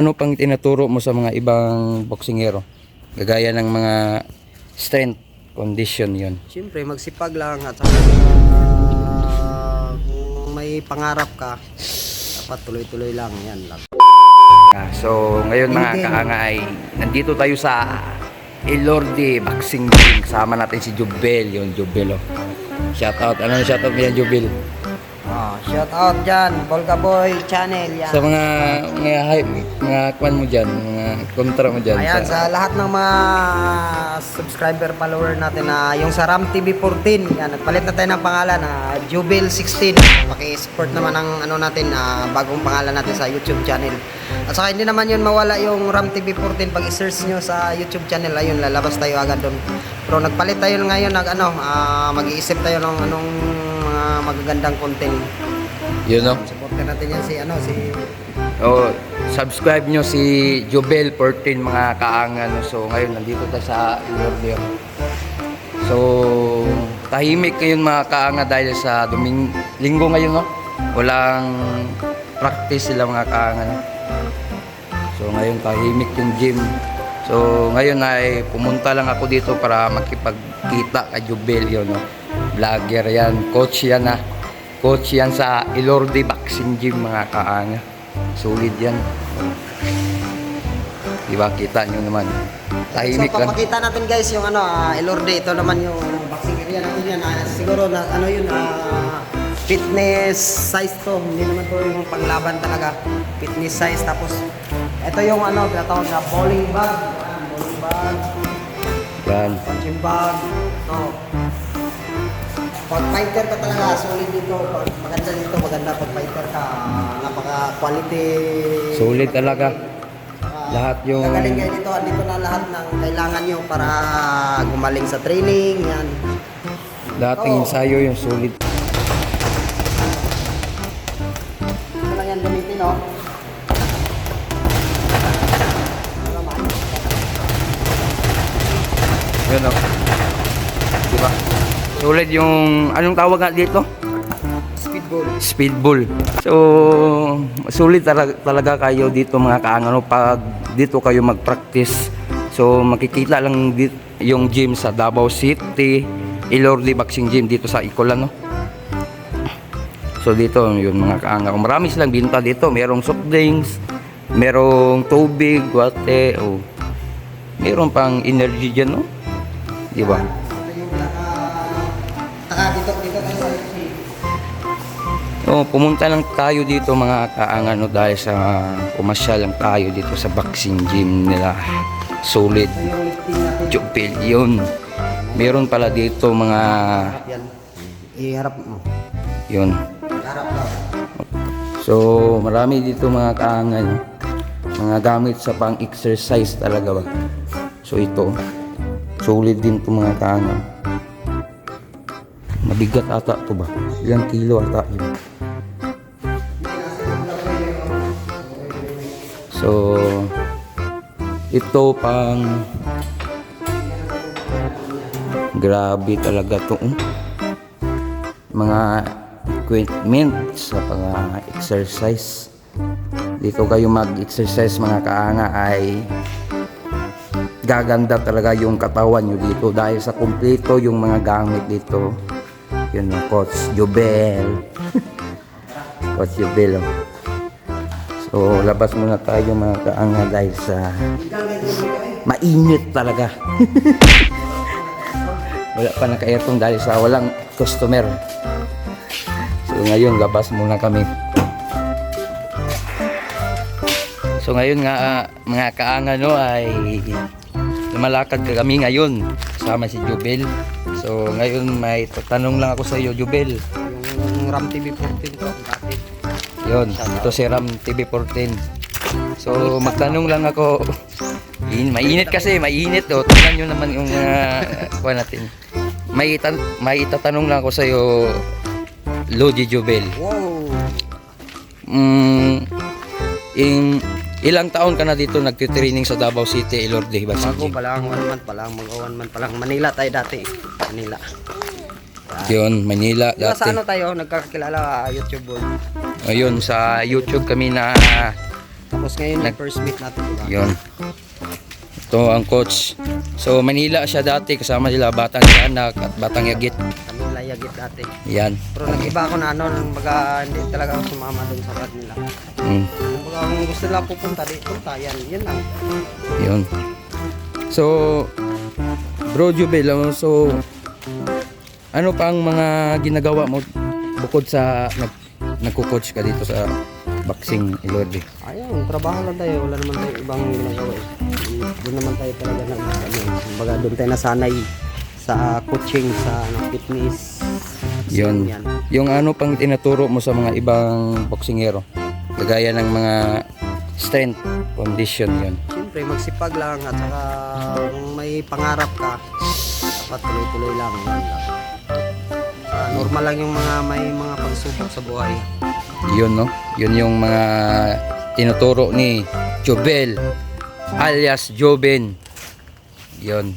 Ano pang tinuturo mo sa mga ibang boksingero? Gagaya ng mga strength, condition yon. Siyempre, magsipag lang at saka kung may pangarap ka, dapat tuloy-tuloy lang. Yan lang. So, ngayon mga kaanga ay nandito tayo sa Elorde Boxing Gym. Kasama natin si Jubel. Yun, Jubel. Oh. Shout out. Ano yung shout out niya, Jubel? Shout out dyan, Volga Boy Channel. Yan. Sa mga kwan mo dyan, mga kontra mo dyan. Ayan, sa lahat ng mga subscriber, follower natin na yung sa Ram TV 14, yan, nagpalit na tayo ng pangalan na Jubel 16. Paki-support naman ang ano natin na bagong pangalan natin sa YouTube channel. At saka hindi naman yun mawala yung Ram TV 14 pag i-search nyo sa YouTube channel, ayun, lalabas tayo agad doon. Pero nagpalit tayo ngayon mag-iisip tayo ng anong mga magagandang content. Yun know? Supporter natin yan si subscribe nyo si Jubel 14 mga kaanga. No? So ngayon nandito tayo sa Elorde. So tahimik ngayon mga kaanga dahil sa linggo ngayon, no? Walang practice sila mga kaanga. No? So ngayon tahimik yung gym. So ngayon ay pumunta lang ako dito para makipagkita kay Jubel yun, no? Vlogger yan, coach yan na. Coach yan sa Elorde Boxing Gym mga kaanga. Solid yan. Diba? Kita nyo naman. Tahimik lang. So papakita natin guys yung Elorde. Ito naman yung boxing area natin yan. Siguro na fitness size to. Hindi naman to yung panglaban talaga. Fitness size. Tapos ito yung tinatawag na bowling bag. Bowling bag. Yan. Punching bag. Ito. Pag fighter ka talaga, solid dito. Pag maganda dito, maganda pag fighter ka. Napaka-quality. Solid talaga. Lahat yung... Gagaling kayo dito. Dito na lahat ng kailangan nyo para gumaling sa training. Yan. Lahat ng ensayo yung solid. Ito lang yan gamitin, no? Yun o. Diba? Solid yung... Anong tawag nga dito? Speedball. Speedball. So, solid talaga kayo dito mga kaangano pag dito kayo mag-practice. So, makikita lang yung gym sa Davao City, Elorde Boxing Gym dito sa Icolan, no? So, dito yung mga kaangano. Marami silang binta dito. Merong soft drinks, merong tubig, wate, meron pang energy dyan, no? Diba? Dito tayo sa So, pumunta lang tayo dito mga kaangano dahil sa pumasyal lang tayo dito sa boxing gym nila. Solid. Jubel yun. Meron pala dito mga... yan. Iharap mo. Yun. Iharap daw. So, marami dito mga kaangano. Mga gamit sa pang-exercise talaga ba. So, ito. Solid din to mga kaangano. Mabigat ata to ba? Ilang kilo ata yun. So, ito pang grabe talaga to. Mga equipment sa pang-exercise. Dito kayo mag-exercise mga kaanga ay gaganda talaga yung katawan nyo dito dahil sa kumpleto yung mga gamit dito. Yun o, Coach Jubel. Coach Jubel. So, labas muna tayo mga kaanga dahil sa mainit talaga. Wala pa naka-aircon dahil sa walang customer. So, ngayon, labas muna kami. So, ngayon nga, mga kaanga no, ay lumalakad kami ngayon kasama si Jubel. So ngayon may tatanong lang ako sa iyo Jubel. Yung Ram TV 14 to dati. Yun, ito si Ram TV 14. So magtanong lang ako. Mainit kasi, mainit oh. Tingnan niyo naman yung kuha natin. May itatanong lang ako sa iyo Lodi Jubel. Wow. Ilang taon ka na dito nagtitraining sa Davao City, Elorde Boxing Bago Gym? pa lang, 1 month pa lang, mag-1 month pa lang. Manila tayo dati. Manila. Yun, Manila Diba dati. tayo, nagkakakilala YouTube board. Ayun, sa YouTube kami na Tapos ngayon yung first meet natin, diba? Yun. Ito ang coach. So Manila siya dati, kasama sila Batang Anak at Batang Yagit. Kami layagit dati. Yan. Pero nag-iba ako na baga hindi talaga ako sumama dun sa kat nila. Baga kung gusto nila pupunta, di punta, yan lang. Yun. So, Bro Jubel, so ano pa ang mga ginagawa mo bukod sa nagko-coach ka dito sa boxing Ilorde? Ayun, trabaho lang tayo. Wala naman tayo ibang ginagawa. Doon naman tayo talaga baga doon tayo nasanay sa coaching, sa fitness. Yun. Yan. Yung ano pang tinuturo mo sa mga ibang boksingero? Kagaya ng mga strength, condition yun. Siyempre, magsipag lang at saka kung may pangarap ka, dapat tuloy-tuloy lang. Yan lang. Normal lang yung may mga pagsubok sa buhay. Yun, no? Yun yung mga tinuturo ni Jubel alias Joben. Yun.